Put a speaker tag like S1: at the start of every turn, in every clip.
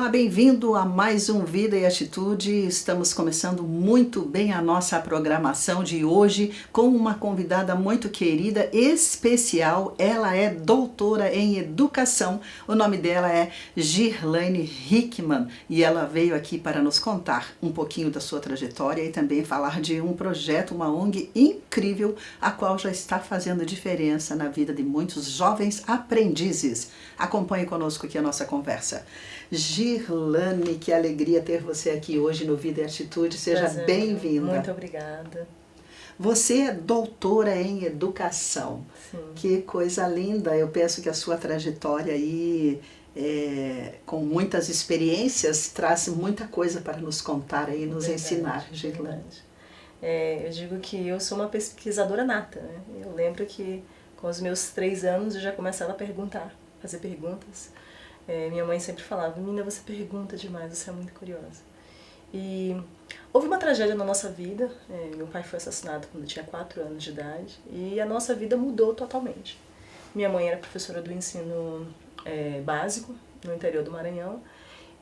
S1: Olá, bem-vindo a mais um Vida e Atitude. Estamos começando muito bem a nossa programação de hoje com uma convidada muito querida, especial. Ela é doutora em educação. O nome dela é Girlane Hickman e ela veio aqui para nos contar um pouquinho da sua trajetória e também falar de um projeto, uma ONG incrível, a qual já está fazendo diferença na vida de muitos jovens aprendizes. Acompanhe conosco aqui a nossa conversa. Girlane, que alegria ter você aqui hoje no Vida e Atitude. Seja bem-vinda.
S2: Muito obrigada.
S1: Você é doutora em educação.
S2: Sim.
S1: Que coisa linda. Eu penso que a sua trajetória aí, com muitas experiências, traz muita coisa para nos contar e nos ensinar, Girlane.
S2: Eu digo que eu sou uma pesquisadora nata, né? Eu lembro que com os meus 3 anos eu já começava a perguntar, fazer perguntas. Minha mãe sempre falava, menina, você pergunta demais, você é muito curiosa. E houve uma tragédia na nossa vida, meu pai foi assassinado quando eu tinha 4 anos de idade, e a nossa vida mudou totalmente. Minha mãe era professora do ensino básico, no interior do Maranhão,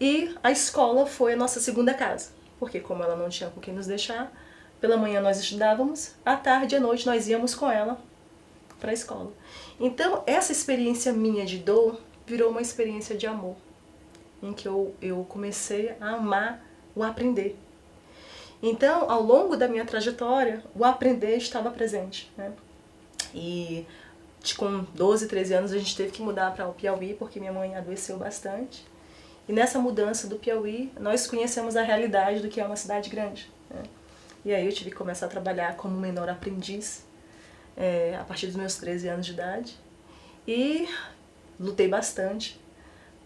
S2: e a escola foi a nossa segunda casa, porque como ela não tinha com quem nos deixar, pela manhã nós estudávamos, à tarde e à noite nós íamos com ela para a escola. Então, essa experiência minha de dor virou uma experiência de amor, em que eu comecei a amar o aprender. Então, ao longo da minha trajetória, o aprender estava presente, né? E com 12, 13 anos a gente teve que mudar para o Piauí, porque minha mãe adoeceu bastante. E nessa mudança do Piauí, nós conhecemos a realidade do que é uma cidade grande, né? E aí eu tive que começar a trabalhar como menor aprendiz, a partir dos meus 13 anos de idade. E lutei bastante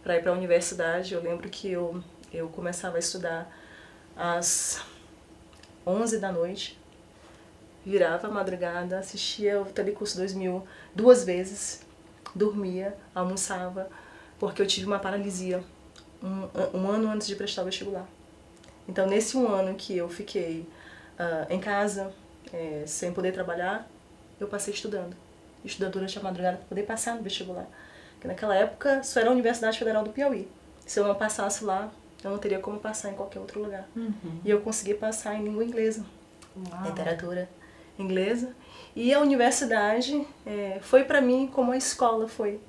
S2: para ir para a universidade. Eu lembro que eu começava a estudar às 11 da noite, virava a madrugada, assistia o Telecurso 2000 2 vezes, dormia, almoçava, porque eu tive uma paralisia um ano antes de prestar o vestibular. Então, nesse 1 ano que eu fiquei em casa, sem poder trabalhar, eu passei estudando durante a madrugada para poder passar no vestibular. Porque naquela época só era a Universidade Federal do Piauí. Se eu não passasse lá, eu não teria como passar em qualquer outro lugar.
S1: Uhum.
S2: E eu consegui passar em língua inglesa,
S1: Uau.
S2: literatura inglesa. E a universidade foi para mim como a escola foi,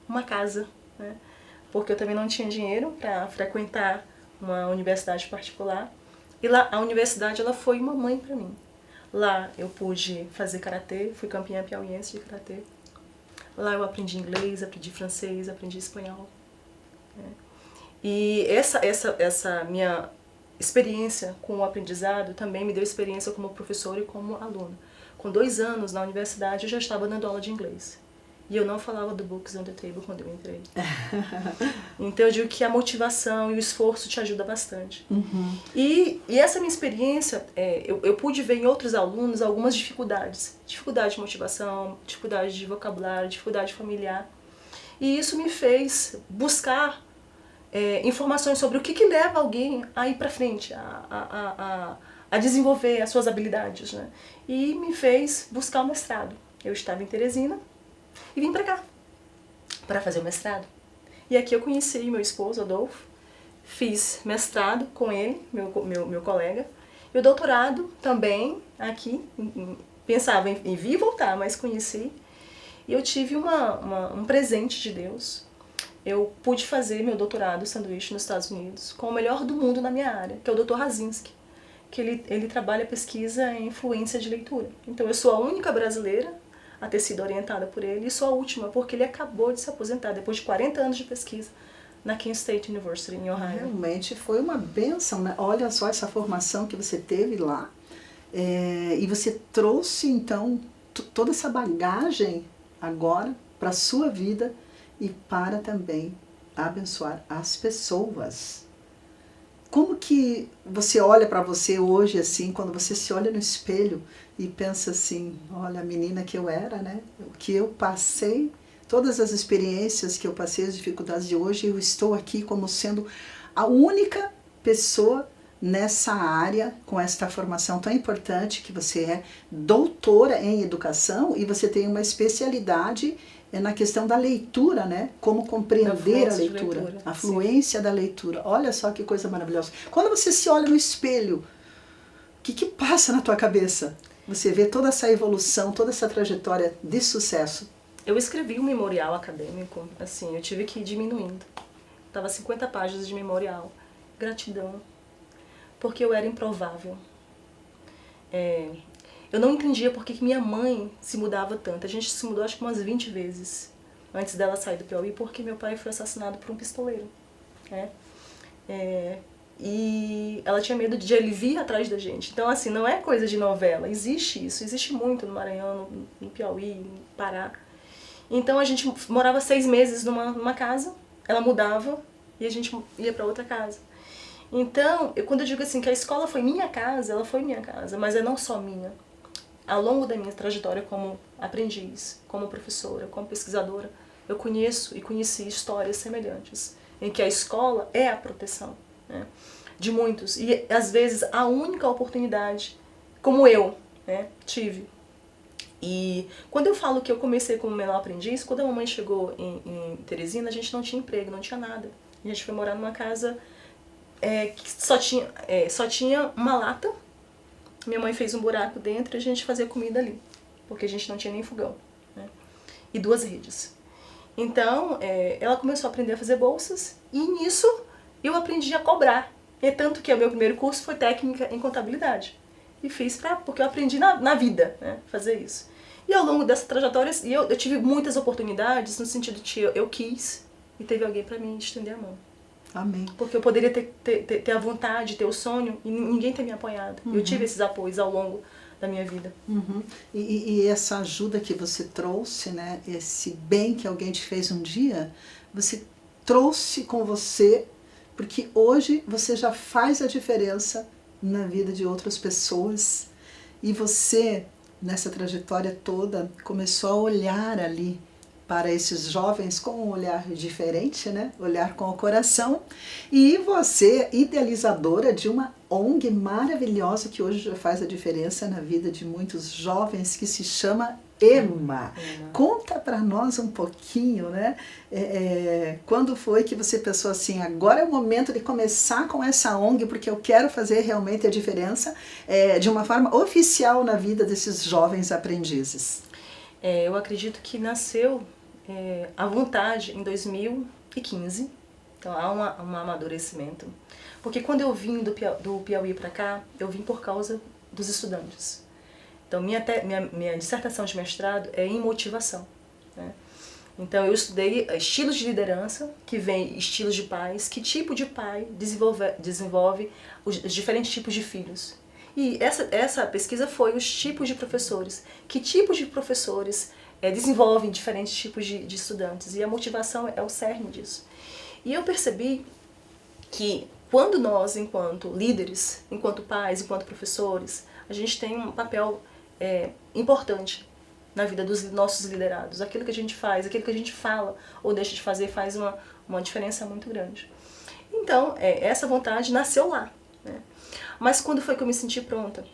S2: uma casa, né? Porque eu também não tinha dinheiro para frequentar uma universidade particular. E lá a universidade ela foi uma mãe para mim. Lá eu pude fazer karatê, fui campeã piauiense de karatê. Lá eu aprendi inglês, aprendi francês, aprendi espanhol. E essa minha experiência com o aprendizado também me deu experiência como professora e como aluna. Com 2 anos na universidade eu já estava dando aula de inglês. E eu não falava do Books on the Table quando eu entrei. Então eu digo que a motivação e o esforço te ajuda bastante.
S1: Uhum.
S2: E essa minha experiência, eu pude ver em outros alunos algumas dificuldades. Dificuldade de motivação, dificuldade de vocabulário, dificuldade familiar. E isso me fez buscar informações sobre o que leva alguém a ir para frente, a desenvolver as suas habilidades, né? E me fez buscar o mestrado. Eu estava em Teresina e vim para cá para fazer o mestrado. E aqui eu conheci meu esposo, Adolfo, fiz mestrado com ele, meu colega, e o doutorado também aqui, pensava em vir e voltar, mas conheci. E eu tive um presente de Deus. Eu pude fazer meu doutorado sanduíche nos Estados Unidos com o melhor do mundo na minha área, que é o Dr. Razinski, que ele trabalha pesquisa em influência de leitura. Então eu sou a única brasileira a ter sido orientada por ele, e sou a última, porque ele acabou de se aposentar, depois de 40 anos de pesquisa, na Kent State University, em Ohio.
S1: Realmente foi uma bênção, né? Olha só essa formação que você teve lá, e você trouxe, então, toda essa bagagem agora para a sua vida e para também abençoar as pessoas. Como que você olha para você hoje, assim, quando você se olha no espelho e pensa assim, olha a menina que eu era, né? O que eu passei, todas as experiências que eu passei, as dificuldades de hoje, eu estou aqui como sendo a única pessoa nessa área, com esta formação tão importante que você é doutora em educação e você tem uma especialidade na questão da leitura, né? Como compreender a leitura, a fluência da leitura. Olha só que coisa maravilhosa. Quando você se olha no espelho, o que passa na tua cabeça? Você vê toda essa evolução, toda essa trajetória de sucesso.
S2: Eu escrevi um memorial acadêmico, assim, eu tive que ir diminuindo. Tava 50 páginas de memorial. Gratidão. Porque eu era improvável. Eu não entendia por que minha mãe se mudava tanto. A gente se mudou acho que umas 20 vezes antes dela sair do Piauí, porque meu pai foi assassinado por um pistoleiro, né? E ela tinha medo de ele vir atrás da gente. Então, assim, não é coisa de novela. Existe isso. Existe muito no Maranhão, no Piauí, no Pará. Então, a gente morava 6 meses numa casa, ela mudava e a gente ia para outra casa. Então, quando eu digo assim que a escola foi minha casa, ela foi minha casa, mas é não só minha. Ao longo da minha trajetória como aprendiz, como professora, como pesquisadora, eu conheço e conheci histórias semelhantes, em que a escola é a proteção, né, de muitos. E, às vezes, a única oportunidade, como eu, né, tive. E quando eu falo que eu comecei como menor aprendiz, quando a mamãe chegou em Teresina, a gente não tinha emprego, não tinha nada. A gente foi morar numa casa que só tinha uma lata. Minha mãe fez um buraco dentro e a gente fazia comida ali, porque a gente não tinha nem fogão, né? E 2 redes. Então, ela começou a aprender a fazer bolsas e nisso eu aprendi a cobrar. E tanto que o meu primeiro curso foi técnica em contabilidade. E fiz porque eu aprendi na vida, né, fazer isso. E ao longo dessa trajetória eu tive muitas oportunidades no sentido de eu quis e teve alguém para mim estender a mão.
S1: Amém.
S2: Porque eu poderia ter a vontade, ter o sonho e ninguém ter me apoiado. Eu tive esses apoios ao longo da minha vida.
S1: E essa ajuda que você trouxe, né, esse bem que alguém te fez um dia, você trouxe com você, porque hoje você já faz a diferença na vida de outras pessoas e você, nessa trajetória toda, começou a olhar ali para esses jovens com um olhar diferente, né? Olhar com o coração. E você, idealizadora de uma ONG maravilhosa que hoje já faz a diferença na vida de muitos jovens, que se chama EMA. Conta para nós um pouquinho, né? Quando foi que você pensou assim, agora é o momento de começar com essa ONG, porque eu quero fazer realmente a diferença de uma forma oficial na vida desses jovens aprendizes?
S2: Eu acredito que nasceu a vontade em 2015, então há um amadurecimento. Porque quando eu vim do Piauí para cá, eu vim por causa dos estudantes. Então minha dissertação de mestrado é em motivação, né? Então eu estudei estilos de liderança, que vem estilos de pais, que tipo de pai desenvolve os diferentes tipos de filhos. E essa pesquisa foi os tipos de professores. Que tipos de professores desenvolvem diferentes tipos de estudantes. E a motivação é o cerne disso. E eu percebi que quando nós, enquanto líderes, enquanto pais, enquanto professores, a gente tem um papel importante na vida dos nossos liderados. Aquilo que a gente faz, aquilo que a gente fala ou deixa de fazer faz uma diferença muito grande. Então, essa vontade nasceu lá, né? Mas quando foi que eu me senti pronta?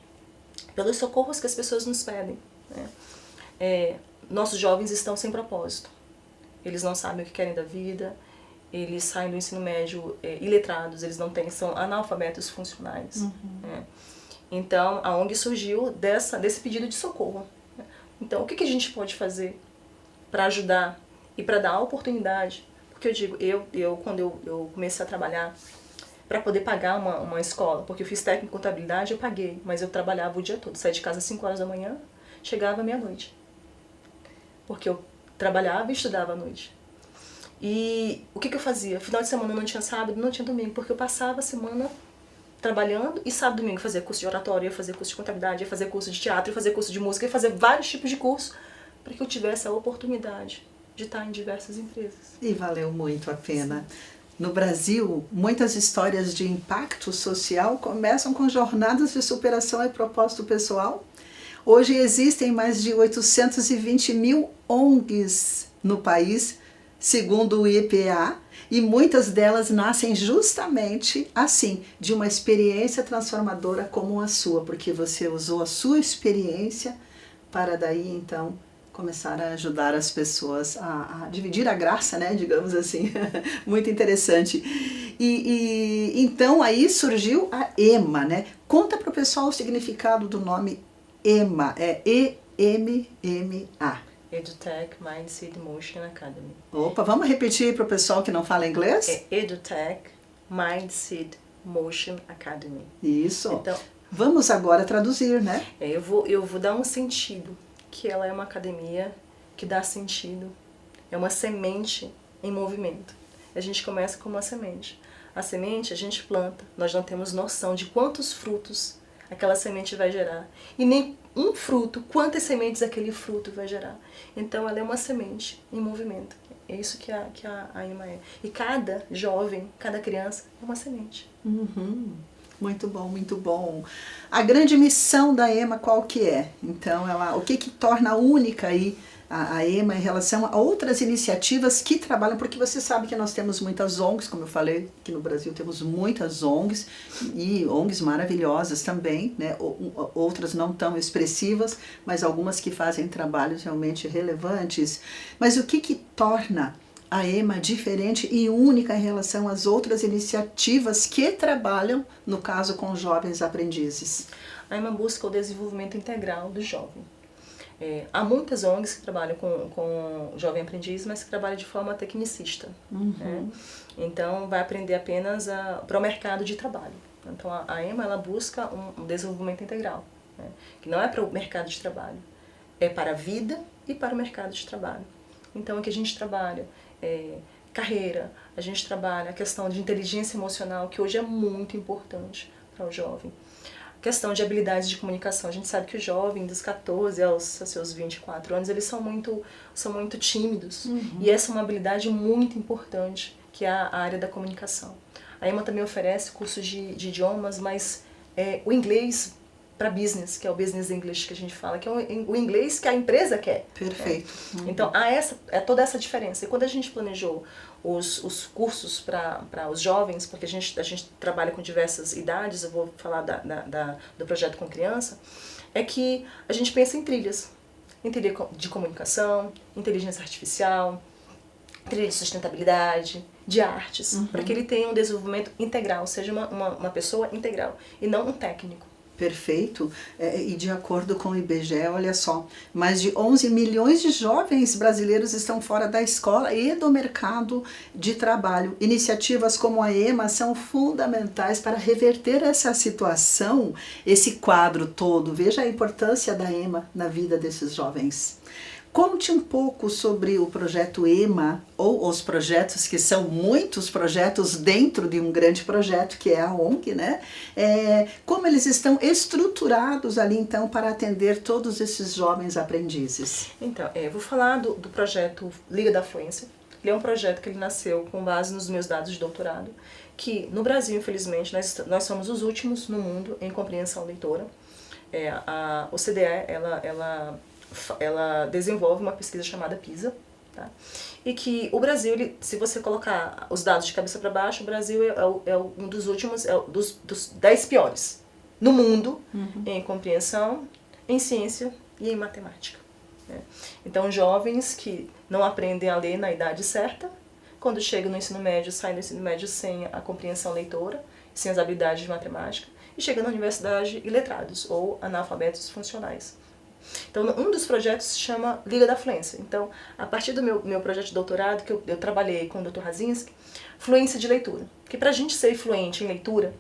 S2: Pelos socorros que as pessoas nos pedem, né? Nossos jovens estão sem propósito. Eles não sabem o que querem da vida, eles saem do ensino médio iletrados, eles não são analfabetos funcionais. Né? Então, a ONG surgiu desse pedido de socorro. Então, o que a gente pode fazer para ajudar e para dar oportunidade? Porque eu digo, quando eu comecei a trabalhar para poder pagar uma escola, porque eu fiz técnico em contabilidade, eu paguei, mas eu trabalhava o dia todo, saía de casa às 5 horas da manhã, chegava meia-noite. Porque eu trabalhava e estudava à noite. E o que eu fazia? Final de semana não tinha sábado, não tinha domingo, porque eu passava a semana trabalhando e sábado e domingo fazia curso de oratória, ia fazer curso de contabilidade, ia fazer curso de teatro, ia fazer curso de música, ia fazer vários tipos de curso para que eu tivesse a oportunidade de estar em diversas empresas.
S1: E valeu muito a pena. Sim. No Brasil, muitas histórias de impacto social começam com jornadas de superação e propósito pessoal. Hoje existem mais de 820 mil ONGs no país, segundo o IPA, e muitas delas nascem justamente assim, de uma experiência transformadora como a sua, porque você usou a sua experiência para daí então começar a ajudar as pessoas a dividir a graça, né, digamos assim. Muito interessante. Então aí surgiu a EMA, né? Conta para o pessoal o significado do nome EMA, é EMMA.
S2: EduTech Mindset Motion Academy.
S1: Opa, vamos repetir para o pessoal que não fala inglês?
S2: É EduTech Mindset Motion Academy.
S1: Isso.
S2: Então,
S1: vamos agora traduzir, né?
S2: Eu vou dar um sentido, que ela é uma academia que dá sentido. É uma semente em movimento. A gente começa com uma semente. A semente a gente planta, nós não temos noção de quantos frutos aquela semente vai gerar. E nem um fruto, quantas sementes aquele fruto vai gerar. Então ela é uma semente em movimento. É isso que a EMA é. E cada jovem, cada criança é uma semente.
S1: Uhum. Muito bom, muito bom. A grande missão da EMA qual que é? Então, o que torna única aí a EMA em relação a outras iniciativas que trabalham, porque você sabe que nós temos muitas ONGs, como eu falei, aqui no Brasil temos muitas ONGs, e ONGs maravilhosas também, né? Outras não tão expressivas, mas algumas que fazem trabalhos realmente relevantes. Mas o que torna a EMA diferente e única em relação às outras iniciativas que trabalham, no caso, com jovens aprendizes?
S2: A EMA busca o desenvolvimento integral do jovem. Há muitas ONGs que trabalham com jovem aprendiz, mas que trabalham de forma tecnicista. Né? Então, vai aprender apenas para o mercado de trabalho. Então, a EMA ela busca um desenvolvimento integral, né? Que não é para o mercado de trabalho, é para a vida e para o mercado de trabalho. Então, aqui a gente trabalha carreira, a gente trabalha a questão de inteligência emocional, que hoje é muito importante para o jovem. Questão de habilidades de comunicação. A gente sabe que o jovem, dos 14 aos seus 24 anos, eles são muito tímidos. E essa é uma habilidade muito importante, que é a área da comunicação. A EMA também oferece cursos de idiomas, mas o inglês para business, que é o business English que a gente fala, que é o inglês que a empresa quer.
S1: Perfeito.
S2: Então, há toda essa diferença. E quando a gente planejou os cursos para os jovens, porque a gente trabalha com diversas idades, eu vou falar do projeto com criança, é que a gente pensa em trilhas de comunicação, inteligência artificial, trilha de sustentabilidade, de artes, para que ele tenha um desenvolvimento integral, seja uma pessoa integral, e não um técnico.
S1: Perfeito, e de acordo com o IBGE, olha só, mais de 11 milhões de jovens brasileiros estão fora da escola e do mercado de trabalho. Iniciativas como a EMA são fundamentais para reverter essa situação, esse quadro todo. Veja a importância da EMA na vida desses jovens. Conte um pouco sobre o projeto EMA, ou os projetos, que são muitos projetos dentro de um grande projeto, que é a ONG, né? Como eles estão estruturados ali, então, para atender todos esses jovens aprendizes.
S2: Então, eu vou falar do projeto Liga da Fluência. Ele é um projeto que ele nasceu com base nos meus dados de doutorado, que no Brasil, infelizmente, nós somos os últimos no mundo em compreensão leitora. A OCDE, ela desenvolve uma pesquisa chamada PISA, tá? E que o Brasil, se você colocar os dados de cabeça para baixo, o Brasil é um dos últimos, dos 10 piores no mundo em compreensão, em ciência e em matemática. Né? Então, jovens que não aprendem a ler na idade certa, quando chegam no ensino médio, saem do ensino médio sem a compreensão leitora, sem as habilidades de matemática, e chegam na universidade iletrados ou analfabetos funcionais. Então, um dos projetos se chama Liga da Fluência. Então, a partir do meu projeto de doutorado, que eu trabalhei com o Dr. Razinski, fluência de leitura. Porque para a gente ser fluente em leitura,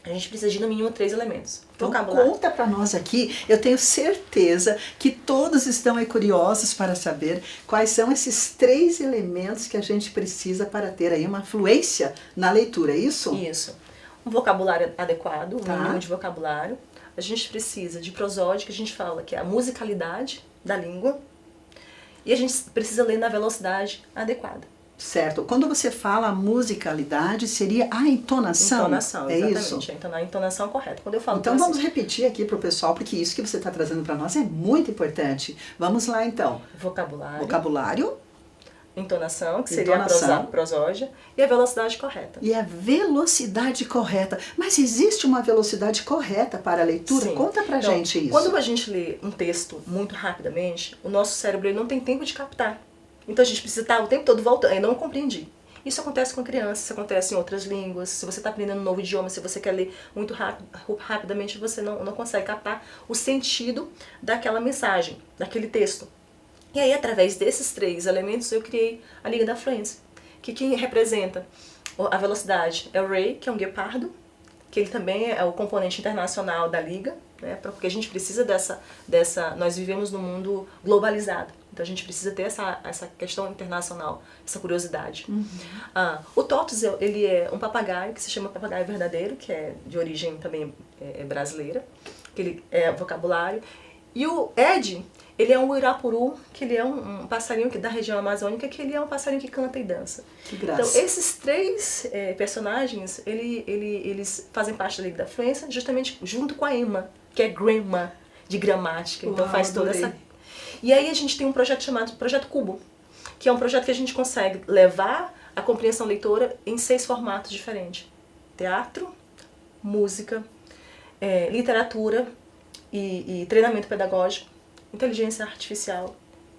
S2: a gente precisa de no mínimo 3 elementos.
S1: Então, conta para nós aqui, eu tenho certeza que todos estão aí curiosos para saber quais são esses 3 elementos que a gente precisa para ter aí uma fluência na leitura, é isso?
S2: Isso. Um vocabulário adequado, um mínimo de vocabulário. A gente precisa de prosódia, que a gente fala que é a musicalidade da língua, e a gente precisa ler na velocidade adequada.
S1: Certo. Quando você fala musicalidade, seria a entonação?
S2: Entonação, exatamente.
S1: Isso?
S2: A entonação correta. Quando eu falo
S1: então vamos repetir aqui para o pessoal, porque isso que você está trazendo para nós é muito importante. Vamos lá então.
S2: Vocabulário. entonação, que seria
S1: Entonação.
S2: a prosódia, e a velocidade correta.
S1: E a velocidade correta. Mas existe uma velocidade correta para a leitura?
S2: Sim.
S1: Conta pra
S2: Então,
S1: gente isso.
S2: quando a gente lê um texto muito rapidamente, o nosso cérebro ele não tem tempo de captar. Então a gente precisa estar o tempo todo voltando. Eu não compreendi. Isso acontece com crianças, isso acontece em outras línguas. Se você está aprendendo um novo idioma, se você quer ler muito rapidamente, você não consegue captar o sentido daquela mensagem, daquele texto. E aí, através desses 3 elementos, eu criei a Liga da Fluência, que quem representa a velocidade é o Ray, que é um guepardo, que ele também é o componente internacional da Liga, né, porque a gente precisa dessa... Nós vivemos num mundo globalizado, então a gente precisa ter essa questão internacional, essa curiosidade. O Totus, ele é um papagaio que se chama papagaio verdadeiro, que é de origem também brasileira, que ele é vocabulário. E o Ed, ele é um uirapuru, que ele é um passarinho da região amazônica, que ele é um passarinho que canta e dança.
S1: Que graça.
S2: Então, esses 3 personagens, eles fazem parte da Liga da Fluência, justamente junto com a Emma, que é grandma, de gramática. Então, faz toda essa... E aí a gente tem um projeto chamado Projeto Cubo, que é um projeto que a gente consegue levar a compreensão leitora em 6 formatos diferentes. Teatro, música, literatura e treinamento pedagógico, inteligência artificial,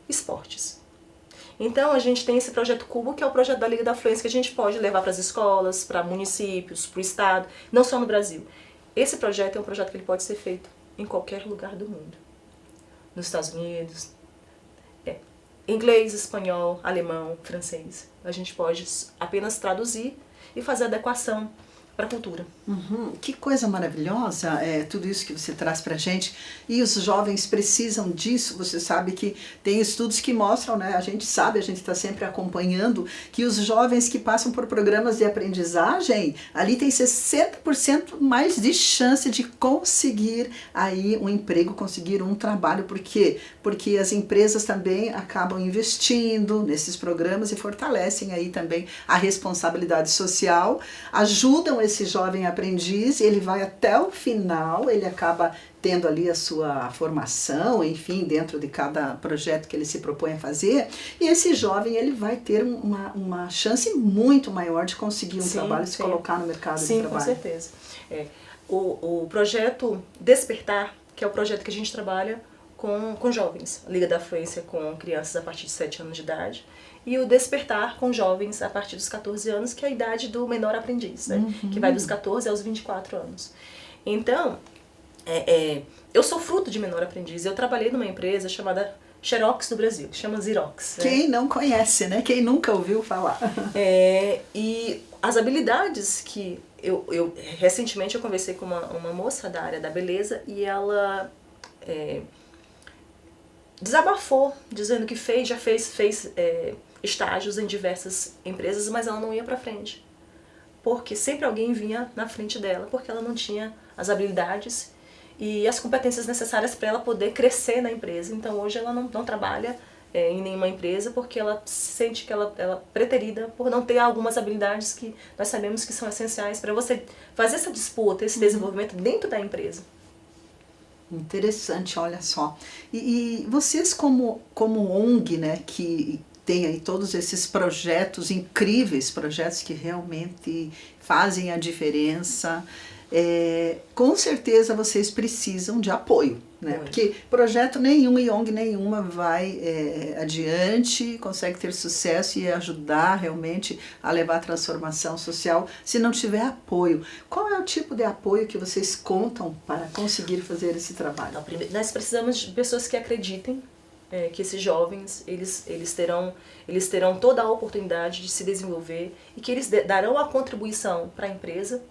S2: esportes. Então a gente tem esse Projeto Cubo, que é o projeto da Liga da Fluência, que a gente pode levar para as escolas, para municípios, para o estado, não só no Brasil. Esse projeto é um projeto que ele pode ser feito em qualquer lugar do mundo. Nos Estados Unidos, inglês, espanhol, alemão, francês. A gente pode apenas traduzir e fazer adequação para a cultura.
S1: Que coisa maravilhosa, tudo isso que você traz pra gente. E os jovens precisam disso. Você sabe que tem estudos que mostram, né? A gente sabe, a gente está sempre acompanhando, que os jovens que passam por programas de aprendizagem, ali tem 60% mais de chance de conseguir aí um emprego, conseguir um trabalho. Por quê? Porque as empresas também acabam investindo nesses programas e fortalecem aí também a responsabilidade social, ajudam esse jovem aprendiz, ele vai até o final, ele acaba tendo ali a sua formação, enfim, dentro de cada projeto que ele se propõe a fazer, e esse jovem ele vai ter uma chance muito maior de conseguir um trabalho e se colocar no mercado de trabalho.
S2: Sim, com certeza. O projeto Despertar, que é o projeto que a gente trabalha com jovens, a Liga da Fluência com crianças a partir de 7 anos de idade, e o Despertar com jovens a partir dos 14 anos, que é a idade do menor aprendiz, né? Que vai dos 14 aos 24 anos. Então, eu sou fruto de menor aprendiz. Eu trabalhei numa empresa chamada Xerox do Brasil, que chama Xerox.
S1: Quem não conhece, né? Quem nunca ouviu falar.
S2: E as habilidades que... recentemente eu conversei com uma moça da área da beleza e ela... desabafou, dizendo que já fez estágios em diversas empresas, mas ela não ia pra frente. Porque sempre alguém vinha na frente dela, porque ela não tinha as habilidades e as competências necessárias para ela poder crescer na empresa. Então hoje ela não trabalha em nenhuma empresa porque ela sente que ela é preterida por não ter algumas habilidades que nós sabemos que são essenciais para você fazer essa disputa, esse desenvolvimento dentro da empresa.
S1: Interessante, olha só. E vocês como ONG, né, que tem aí todos esses projetos incríveis, projetos que realmente fazem a diferença, com certeza vocês precisam de apoio, né? Porque projeto nenhum e ONG nenhuma vai adiante, consegue ter sucesso e ajudar realmente a levar a transformação social se não tiver apoio. Qual é o tipo de apoio que vocês contam para conseguir fazer esse trabalho?
S2: Então, nós precisamos de pessoas que acreditem que esses jovens eles terão toda a oportunidade de se desenvolver e que eles darão a contribuição para a empresa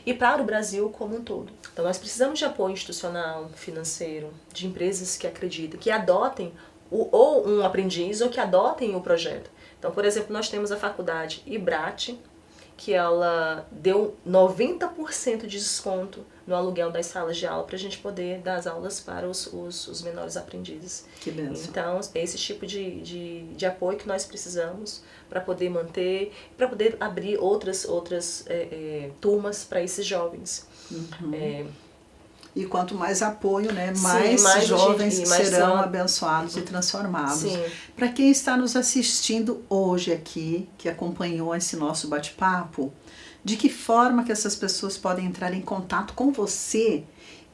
S2: e para o Brasil como um todo. Então nós precisamos de apoio institucional, financeiro, de empresas que acreditem, que adotem ou um aprendiz ou que adotem o projeto. Então, por exemplo, nós temos a faculdade IBRAT, que ela deu 90% de desconto no aluguel das salas de aula para a gente poder dar as aulas para os menores aprendizes.
S1: Que bênção.
S2: Então, é esse tipo de apoio que nós precisamos para poder manter, para poder abrir outras turmas para esses jovens.
S1: E quanto mais apoio, né, mais jovens serão abençoados e transformados. Para quem está nos assistindo hoje aqui, que acompanhou esse nosso bate-papo, de que forma que essas pessoas podem entrar em contato com você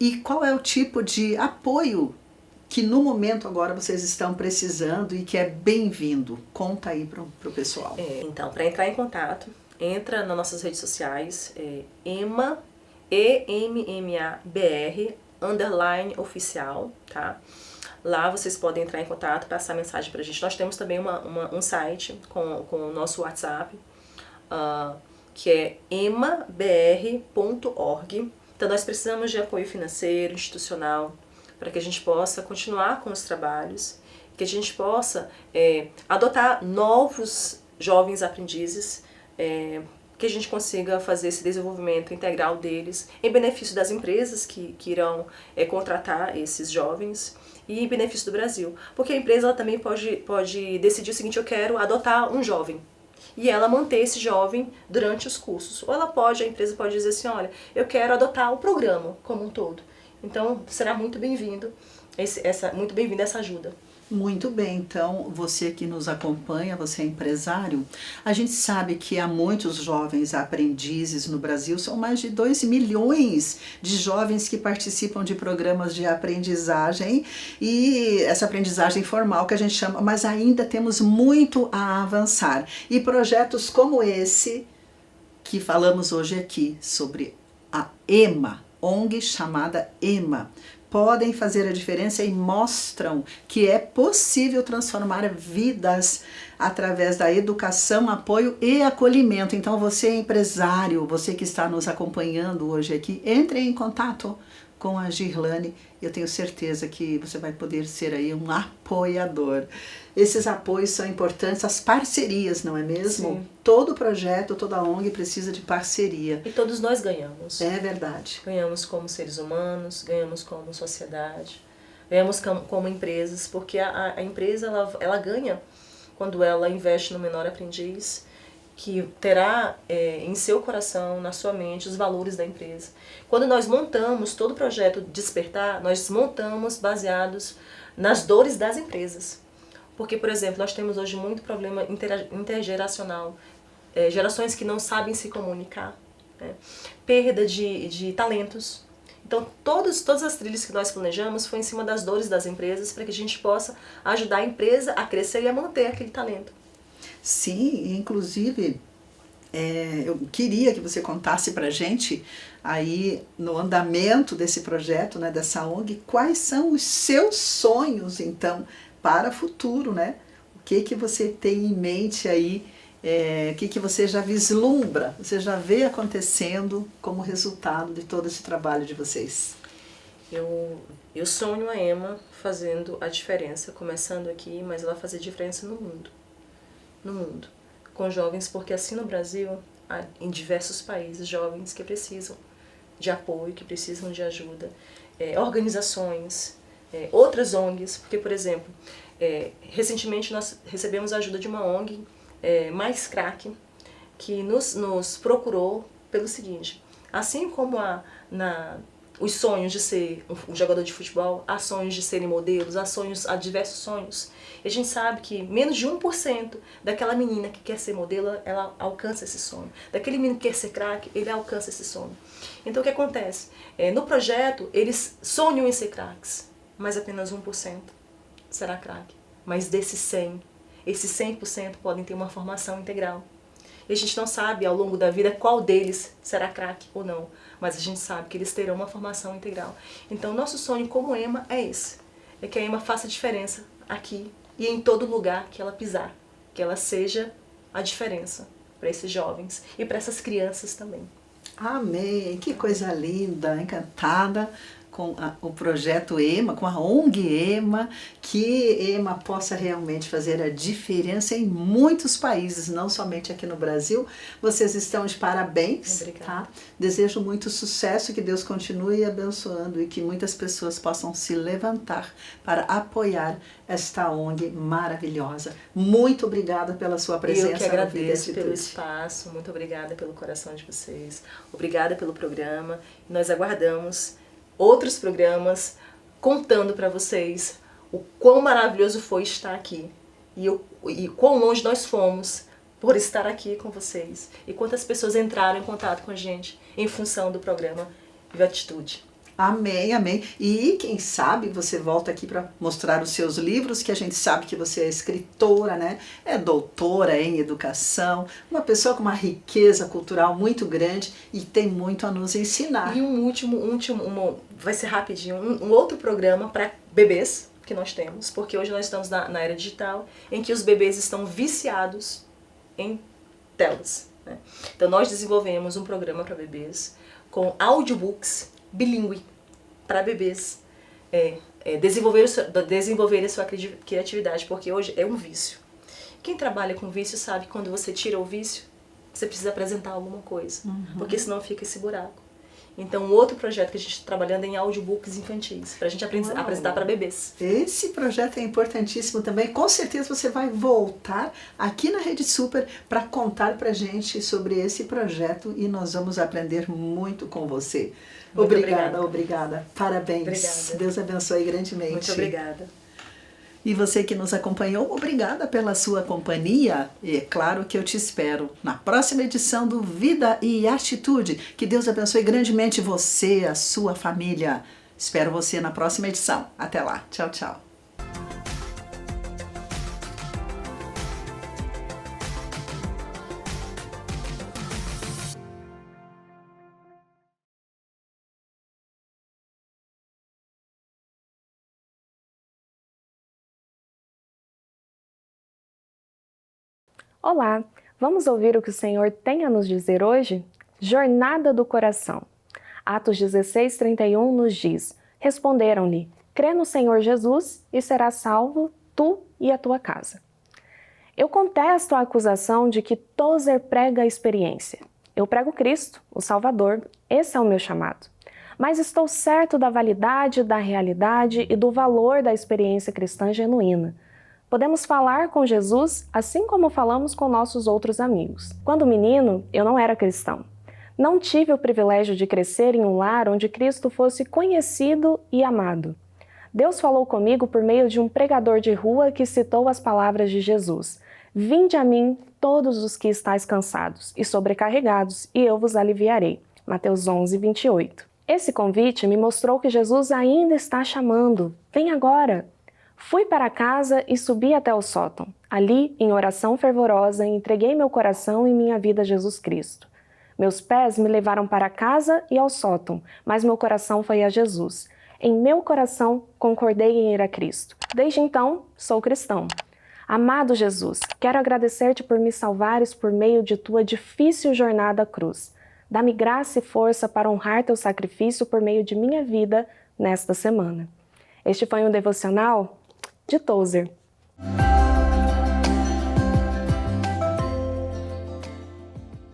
S1: e qual é o tipo de apoio que no momento agora vocês estão precisando e que é bem-vindo? Conta aí pro pessoal.
S2: Então, para entrar em contato, entra nas nossas redes sociais, EMMA, EMMABR, _oficial, tá? Lá vocês podem entrar em contato, passar mensagem pra gente. Nós temos também um site com o nosso WhatsApp, que é emmabr.org. Então nós precisamos de apoio financeiro, institucional, para que a gente possa continuar com os trabalhos, que a gente possa adotar novos jovens aprendizes, que a gente consiga fazer esse desenvolvimento integral deles em benefício das empresas que irão contratar esses jovens e em benefício do Brasil. Porque a empresa ela também pode decidir o seguinte: eu quero adotar um jovem. E ela manter esse jovem durante os cursos. Ou a empresa pode dizer assim: olha, eu quero adotar o programa como um todo. Então será muito bem-vindo essa ajuda.
S1: Muito bem, então você que nos acompanha, você é empresário, a gente sabe que há muitos jovens aprendizes no Brasil, são mais de 2 milhões de jovens que participam de programas de aprendizagem e essa aprendizagem formal que a gente chama, mas ainda temos muito a avançar. E projetos como esse que falamos hoje aqui sobre a EMMA, ONG chamada EMMA, podem fazer a diferença e mostram que é possível transformar vidas através da educação, apoio e acolhimento. Então você empresário, você que está nos acompanhando hoje aqui, entre em contato com a Girlane. Eu tenho certeza que você vai poder ser aí um apoiador. Esses apoios são importantes, as parcerias, não é mesmo?
S2: Sim.
S1: Todo projeto, toda ONG precisa de parceria.
S2: E todos nós ganhamos.
S1: É verdade.
S2: Ganhamos como seres humanos, ganhamos como sociedade, ganhamos como empresas, porque a empresa ela ganha quando ela investe no menor aprendiz, que terá em seu coração, na sua mente, os valores da empresa. Quando nós montamos todo o projeto Despertar, nós montamos baseados nas dores das empresas. Porque, por exemplo, nós temos hoje muito problema intergeracional, gerações que não sabem se comunicar, né? Perda de talentos. Então, todas as trilhas que nós planejamos foi em cima das dores das empresas para que a gente possa ajudar a empresa a crescer e a manter aquele talento.
S1: Sim, inclusive, eu queria que você contasse para a gente, aí no andamento desse projeto, né, dessa ONG, quais são os seus sonhos, então, para o futuro, né? O que você tem em mente aí, o que você já vislumbra, você já vê acontecendo como resultado de todo esse trabalho de vocês?
S2: Eu sonho a EMMA fazendo a diferença, começando aqui, mas ela vai fazer diferença no mundo. Com jovens, porque assim no Brasil, há em diversos países, jovens que precisam de apoio, que precisam de ajuda, organizações, outras ONGs, porque, por exemplo, recentemente nós recebemos a ajuda de uma ONG, Mais Crack, que nos procurou pelo seguinte: assim como os sonhos de ser um jogador de futebol, há sonhos de serem modelos, há diversos sonhos. E a gente sabe que menos de 1% daquela menina que quer ser modelo, ela alcança esse sonho. Daquele menino que quer ser craque, ele alcança esse sonho. Então o que acontece? No projeto, eles sonham em ser craques, mas apenas 1% será craque. Mas desses 100, esses 100% podem ter uma formação integral. E a gente não sabe ao longo da vida qual deles será craque ou não, mas a gente sabe que eles terão uma formação integral. Então nosso sonho como EMMA é esse, é que a EMMA faça diferença aqui e em todo lugar que ela pisar, que ela seja a diferença para esses jovens e para essas crianças também.
S1: Amém! Que coisa linda, encantada com o projeto EMMA, com a ONG EMMA, que EMMA possa realmente fazer a diferença em muitos países, não somente aqui no Brasil. Vocês estão de parabéns.
S2: Obrigada.
S1: Tá? Desejo muito sucesso, que Deus continue abençoando e que muitas pessoas possam se levantar para apoiar esta ONG maravilhosa. Muito obrigada pela sua presença.
S2: Eu que agradeço pelo espaço, muito obrigada pelo coração de vocês, obrigada pelo programa. Nós aguardamos outros programas contando para vocês o quão maravilhoso foi estar aqui e quão longe nós fomos por estar aqui com vocês e quantas pessoas entraram em contato com a gente em função do programa Viva Atitude.
S1: Amém, amém. E quem sabe você volta aqui para mostrar os seus livros, que a gente sabe que você é escritora, né? É doutora em educação, uma pessoa com uma riqueza cultural muito grande e tem muito a nos ensinar.
S2: E vai ser rapidinho, um outro programa para bebês que nós temos, porque hoje nós estamos na era digital, em que os bebês estão viciados em telas, né? Então nós desenvolvemos um programa para bebês com audiobooks bilíngue para bebês desenvolverem sua criatividade, porque hoje é um vício. Quem trabalha com vício sabe que quando você tira o vício, você precisa apresentar alguma coisa, porque senão fica esse buraco. Então, outro projeto que a gente está trabalhando é em audiobooks infantis, para a gente apresentar para bebês.
S1: Esse projeto é importantíssimo também. Com certeza você vai voltar aqui na Rede Super para contar para a gente sobre esse projeto e nós vamos aprender muito com você.
S2: Muito
S1: obrigada. Parabéns.
S2: Obrigada.
S1: Deus abençoe grandemente.
S2: Muito obrigada.
S1: E você que nos acompanhou, obrigada pela sua companhia. E é claro que eu te espero na próxima edição do Vida e Atitude. Que Deus abençoe grandemente você, a sua família. Espero você na próxima edição. Até lá. Tchau, tchau.
S3: Olá, vamos ouvir o que o Senhor tem a nos dizer hoje? Jornada do coração. Atos 16:31 nos diz: Responderam-lhe: Crê no Senhor Jesus e serás salvo, tu e a tua casa. Eu contesto a acusação de que Tozer prega a experiência. Eu prego Cristo, o Salvador, esse é o meu chamado. Mas estou certo da validade, da realidade e do valor da experiência cristã genuína. Podemos falar com Jesus assim como falamos com nossos outros amigos. Quando menino, eu não era cristão. Não tive o privilégio de crescer em um lar onde Cristo fosse conhecido e amado. Deus falou comigo por meio de um pregador de rua que citou as palavras de Jesus: Vinde a mim, todos os que estáis cansados e sobrecarregados, e eu vos aliviarei. Mateus 11:28. Esse convite me mostrou que Jesus ainda está chamando. Vem agora! Fui para casa e subi até o sótão. Ali, em oração fervorosa, entreguei meu coração e minha vida a Jesus Cristo. Meus pés me levaram para casa e ao sótão, mas meu coração foi a Jesus. Em meu coração, concordei em ir a Cristo. Desde então, sou cristão. Amado Jesus, quero agradecer-te por me salvares por meio de tua difícil jornada à cruz. Dá-me graça e força para honrar teu sacrifício por meio de minha vida nesta semana. Este foi um devocional de Tozer.